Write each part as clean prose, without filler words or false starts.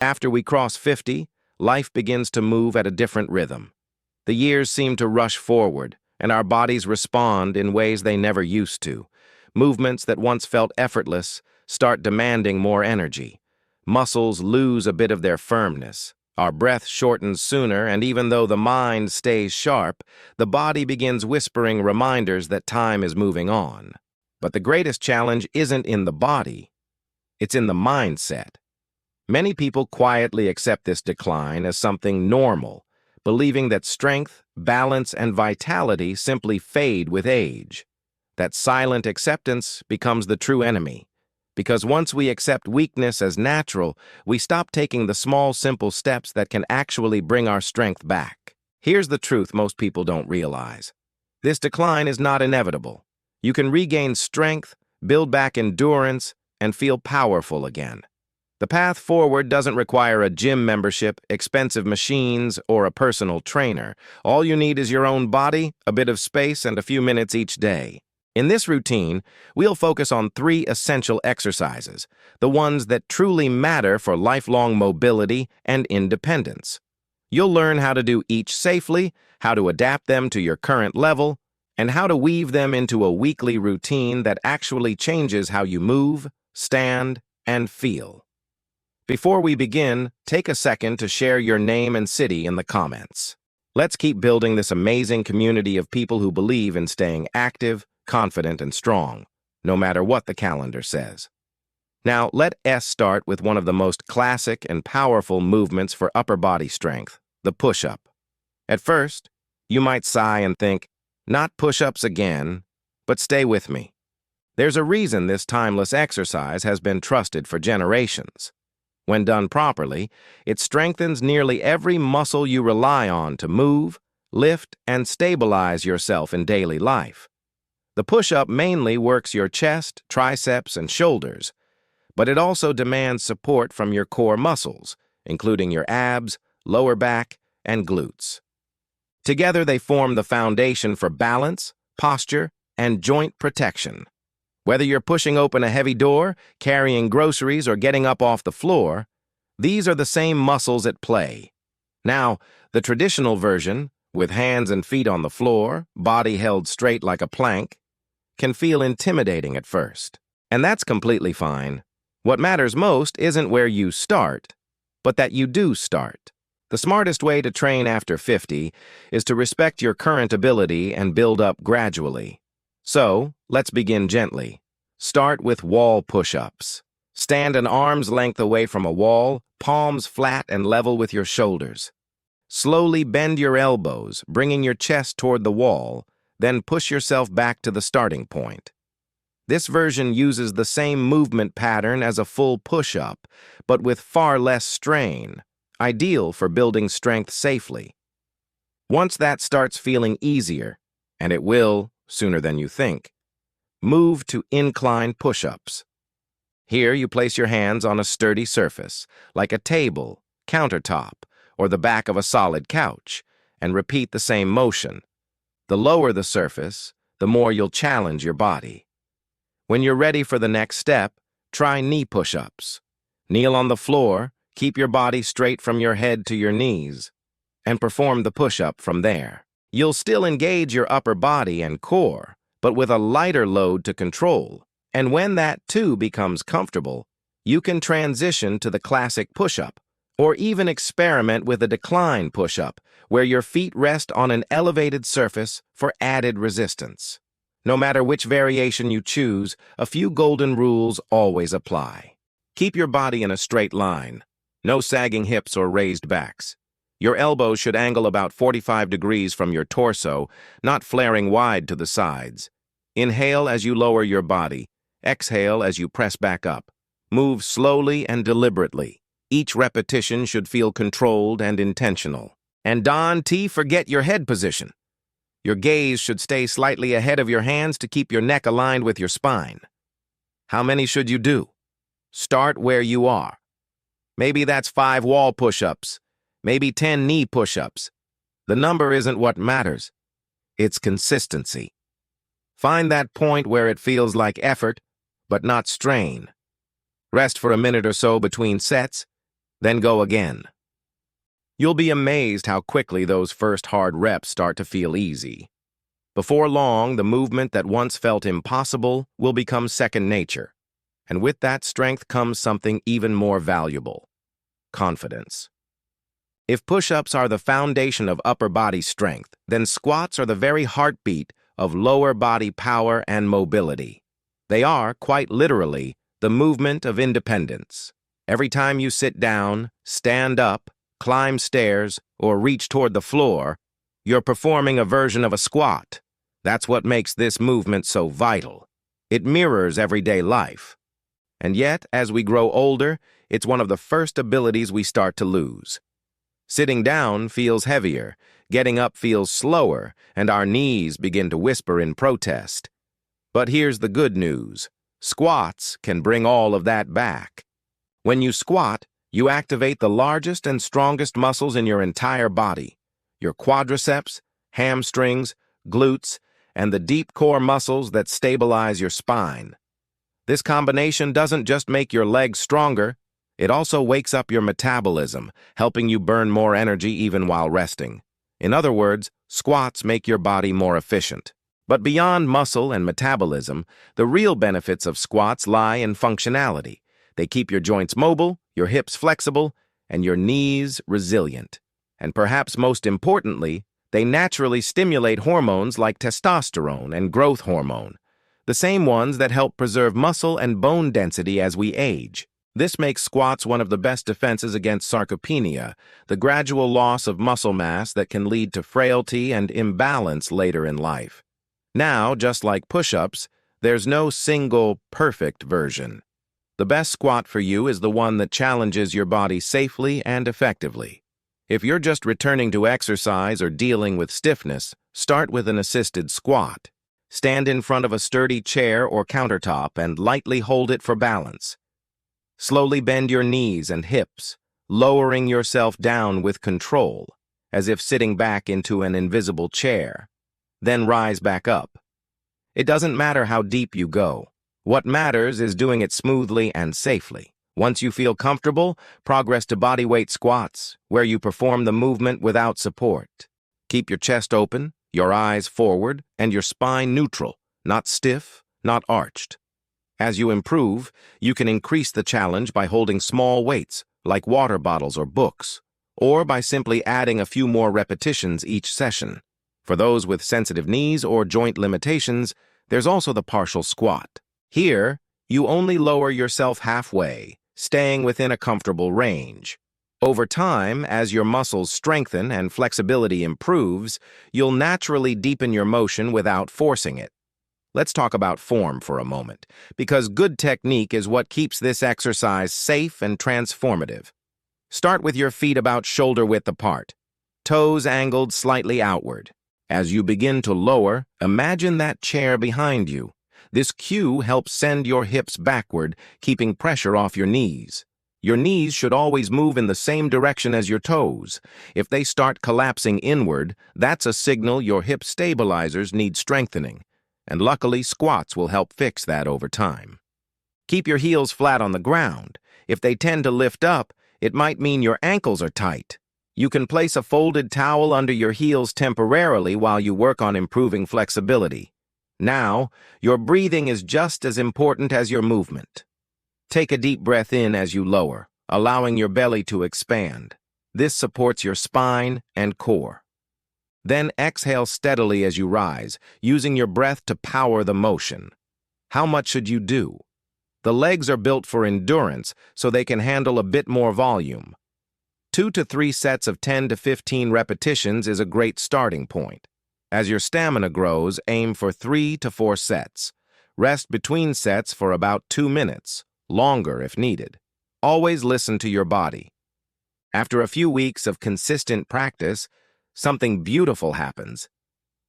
After we cross 50, life begins to move at a different rhythm. The years seem to rush forward, and our bodies respond in ways they never used to. Movements that once felt effortless start demanding more energy. Muscles lose a bit of their firmness. Our breath shortens sooner, and even though the mind stays sharp, the body begins whispering reminders that time is moving on. But the greatest challenge isn't in the body, it's in the mindset. Many people quietly accept this decline as something normal, believing that strength, balance, and vitality simply fade with age. That silent acceptance becomes the true enemy, because once we accept weakness as natural, we stop taking the small, simple steps that can actually bring our strength back. Here's the truth most people don't realize. This decline is not inevitable. You can regain strength, build back endurance, and feel powerful again. The path forward doesn't require a gym membership, expensive machines, or a personal trainer. All you need is your own body, a bit of space, and a few minutes each day. In this routine, we'll focus on 3 essential exercises, the ones that truly matter for lifelong mobility and independence. You'll learn how to do each safely, how to adapt them to your current level, and how to weave them into a weekly routine that actually changes how you move, stand, and feel. Before we begin, take a second to share your name and city in the comments. Let's keep building this amazing community of people who believe in staying active, confident, and strong, no matter what the calendar says. Now, let us start with one of the most classic and powerful movements for upper body strength, the push-up. At first, you might sigh and think, not push-ups again, but stay with me. There's a reason this timeless exercise has been trusted for generations. When done properly, it strengthens nearly every muscle you rely on to move, lift, and stabilize yourself in daily life. The push-up mainly works your chest, triceps, and shoulders, but it also demands support from your core muscles, including your abs, lower back, and glutes. Together, they form the foundation for balance, posture, and joint protection. Whether you're pushing open a heavy door, carrying groceries, or getting up off the floor, these are the same muscles at play. Now, the traditional version, with hands and feet on the floor, body held straight like a plank, can feel intimidating at first. And that's completely fine. What matters most isn't where you start, but that you do start. The smartest way to train after 50 is to respect your current ability and build up gradually. So, let's begin gently. Start with wall push-ups. Stand an arm's length away from a wall, palms flat and level with your shoulders. Slowly bend your elbows, bringing your chest toward the wall, then push yourself back to the starting point. This version uses the same movement pattern as a full push-up, but with far less strain, ideal for building strength safely. Once that starts feeling easier, and it will, sooner than you think, move to incline push-ups. Here you place your hands on a sturdy surface, like a table, countertop, or the back of a solid couch, and repeat the same motion. The lower the surface, the more you'll challenge your body. When you're ready for the next step, try knee push-ups. Kneel on the floor, keep your body straight from your head to your knees, and perform the push-up from there. You'll still engage your upper body and core, but with a lighter load to control. And when that too becomes comfortable, you can transition to the classic push-up, or even experiment with a decline push-up, where your feet rest on an elevated surface for added resistance. No matter which variation you choose, a few golden rules always apply. Keep your body in a straight line. No sagging hips or raised backs. Your elbows should angle about 45 degrees from your torso, not flaring wide to the sides. Inhale as you lower your body. Exhale as you press back up. Move slowly and deliberately. Each repetition should feel controlled and intentional. And forget your head position. Your gaze should stay slightly ahead of your hands to keep your neck aligned with your spine. How many should you do? Start where you are. Maybe that's 5 wall push-ups. Maybe 10 knee push-ups. The number isn't what matters. It's consistency. Find that point where it feels like effort, but not strain. Rest for a minute or so between sets, Then go again. You'll be amazed how quickly those first hard reps start to feel easy. Before long, the movement that once felt impossible will become second nature. And with that strength comes something even more valuable: confidence. If push-ups are the foundation of upper body strength, then squats are the very heartbeat of lower body power and mobility. They are, quite literally, the movement of independence. Every time you sit down, stand up, climb stairs, or reach toward the floor, you're performing a version of a squat. That's what makes this movement so vital. It mirrors everyday life. And yet, as we grow older, it's one of the first abilities we start to lose. Sitting down feels heavier, getting up feels slower, and our knees begin to whisper in protest. But here's the good news: squats can bring all of that back. When you squat, you activate the largest and strongest muscles in your entire body: your quadriceps, hamstrings, glutes, and the deep core muscles that stabilize your spine. This combination doesn't just make your legs stronger, it also wakes up your metabolism, helping you burn more energy even while resting. In other words, squats make your body more efficient. But beyond muscle and metabolism, the real benefits of squats lie in functionality. They keep your joints mobile, your hips flexible, and your knees resilient. And perhaps most importantly, they naturally stimulate hormones like testosterone and growth hormone, the same ones that help preserve muscle and bone density as we age. This makes squats one of the best defenses against sarcopenia, the gradual loss of muscle mass that can lead to frailty and imbalance later in life. Now, just like push-ups, there's no single, perfect version. The best squat for you is the one that challenges your body safely and effectively. If you're just returning to exercise or dealing with stiffness, start with an assisted squat. Stand in front of a sturdy chair or countertop and lightly hold it for balance. Slowly bend your knees and hips, lowering yourself down with control, as if sitting back into an invisible chair. Then rise back up. It doesn't matter how deep you go. What matters is doing it smoothly and safely. Once you feel comfortable, progress to bodyweight squats, where you perform the movement without support. Keep your chest open, your eyes forward, and your spine neutral, not stiff, not arched. As you improve, you can increase the challenge by holding small weights, like water bottles or books, or by simply adding a few more repetitions each session. For those with sensitive knees or joint limitations, there's also the partial squat. Here, you only lower yourself halfway, staying within a comfortable range. Over time, as your muscles strengthen and flexibility improves, you'll naturally deepen your motion without forcing it. Let's talk about form for a moment, because good technique is what keeps this exercise safe and transformative. Start with your feet about shoulder-width apart, toes angled slightly outward. As you begin to lower, imagine that chair behind you. This cue helps send your hips backward, keeping pressure off your knees. Your knees should always move in the same direction as your toes. If they start collapsing inward, that's a signal your hip stabilizers need strengthening. And luckily, squats will help fix that over time. Keep your heels flat on the ground. If they tend to lift up, it might mean your ankles are tight. You can place a folded towel under your heels temporarily while you work on improving flexibility. Now, your breathing is just as important as your movement. Take a deep breath in as you lower, allowing your belly to expand. This supports your spine and core. Then exhale steadily as you rise, using your breath to power the motion. How much should you do? The legs are built for endurance, so they can handle a bit more volume. 2 to 3 sets of 10 to 15 repetitions is a great starting point. As your stamina grows, aim for 3 to 4 sets. Rest between sets for about 2 minutes, longer if needed. Always listen to your body. After a few weeks of consistent practice, something beautiful happens.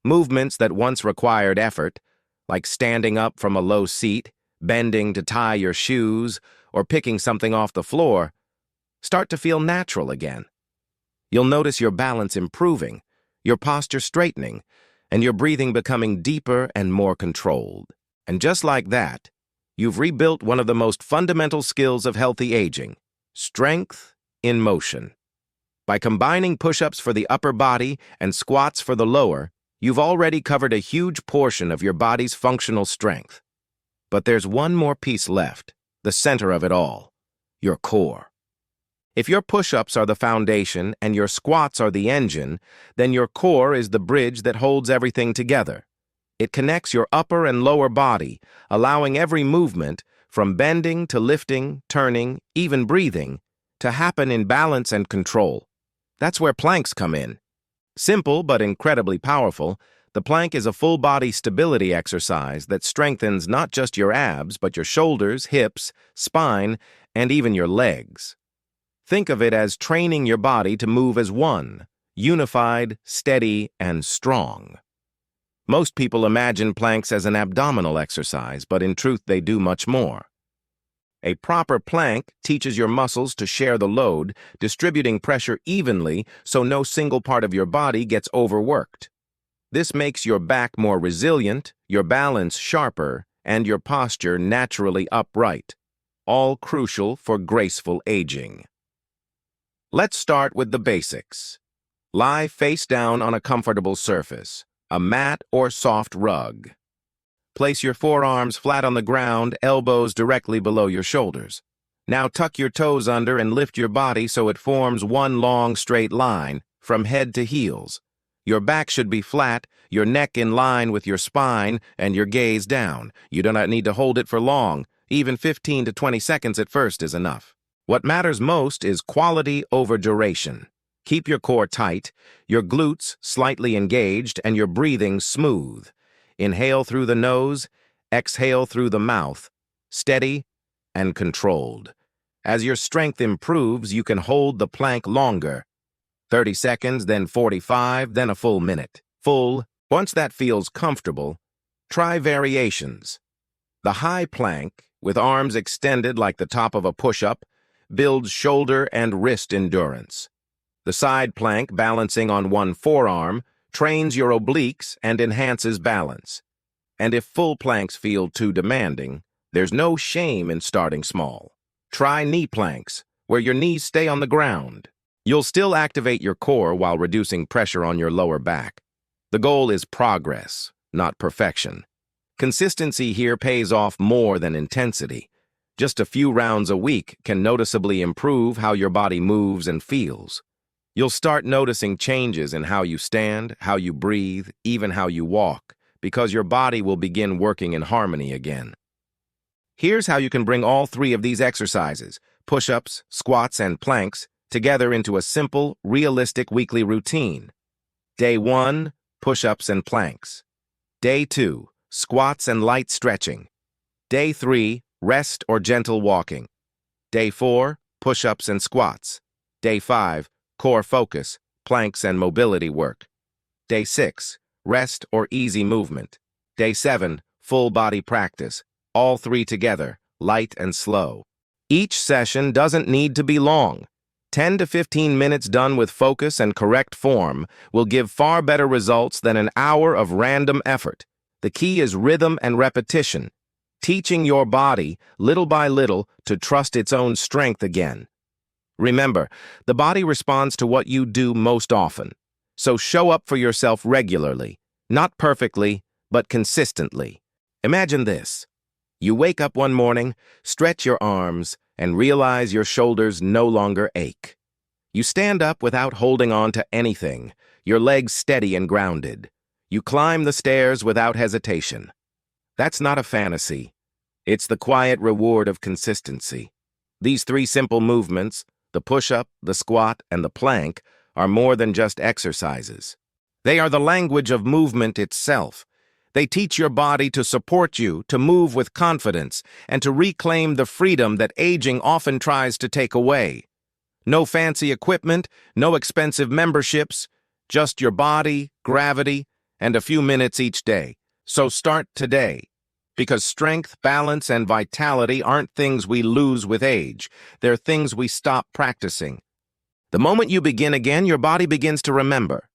Movements that once required effort, like standing up from a low seat, bending to tie your shoes, or picking something off the floor, start to feel natural again. You'll notice your balance improving, your posture straightening, and your breathing becoming deeper and more controlled. And just like that, you've rebuilt one of the most fundamental skills of healthy aging: strength in motion. By combining push-ups for the upper body and squats for the lower, you've already covered a huge portion of your body's functional strength. But there's one more piece left, the center of it all, your core. If your push-ups are the foundation and your squats are the engine, then your core is the bridge that holds everything together. It connects your upper and lower body, allowing every movement, from bending to lifting, turning, even breathing, to happen in balance and control. That's where planks come in. Simple but incredibly powerful, the plank is a full-body stability exercise that strengthens not just your abs, but your shoulders, hips, spine, and even your legs. Think of it as training your body to move as one, unified, steady, and strong. Most people imagine planks as an abdominal exercise, but in truth they do much more. A proper plank teaches your muscles to share the load, distributing pressure evenly so no single part of your body gets overworked. This makes your back more resilient, your balance sharper, and your posture naturally upright, all crucial for graceful aging. Let's start with the basics. Lie face down on a comfortable surface, a mat or soft rug. Place your forearms flat on the ground, elbows directly below your shoulders. Now tuck your toes under and lift your body so it forms one long straight line from head to heels. Your back should be flat, your neck in line with your spine, and your gaze down. You do not need to hold it for long. Even 15 to 20 seconds at first is enough. What matters most is quality over duration. Keep your core tight, your glutes slightly engaged, and your breathing smooth. Inhale through the nose, exhale through the mouth, steady and controlled. As your strength improves, you can hold the plank longer. 30 seconds, then 45, then a full minute. Once that feels comfortable, try variations. The high plank, with arms extended like the top of a push-up, builds shoulder and wrist endurance. The side plank, balancing on one forearm, trains your obliques and enhances balance. And if full planks feel too demanding, there's no shame in starting small. Try knee planks, where your knees stay on the ground. You'll still activate your core while reducing pressure on your lower back. The goal is progress, not perfection. Consistency here pays off more than intensity. Just a few rounds a week can noticeably improve how your body moves and feels. You'll start noticing changes in how you stand, how you breathe, even how you walk, because your body will begin working in harmony again. Here's how you can bring all three of these exercises, push-ups, squats, and planks, together into a simple, realistic weekly routine. Day 1, push-ups and planks. Day 2, squats and light stretching. Day 3, rest or gentle walking. Day 4, push-ups and squats. Day 5, core focus, planks and mobility work. Day 6, rest or easy movement. Day 7, full body practice, all three together, light and slow. Each session doesn't need to be long. 10 to 15 minutes done with focus and correct form will give far better results than an hour of random effort. The key is rhythm and repetition, teaching your body, little by little, to trust its own strength again. Remember, the body responds to what you do most often. So show up for yourself regularly, not perfectly, but consistently. Imagine this. You wake up one morning, stretch your arms, and realize your shoulders no longer ache. You stand up without holding on to anything, your legs steady and grounded. You climb the stairs without hesitation. That's not a fantasy. It's the quiet reward of consistency. These three simple movements, the push-up, the squat, and the plank, are more than just exercises. They are the language of movement itself. They teach your body to support you, to move with confidence, and to reclaim the freedom that aging often tries to take away. No fancy equipment, no expensive memberships, just your body, gravity, and a few minutes each day. So start today. Because strength, balance, and vitality aren't things we lose with age. They're things we stop practicing. The moment you begin again, your body begins to remember.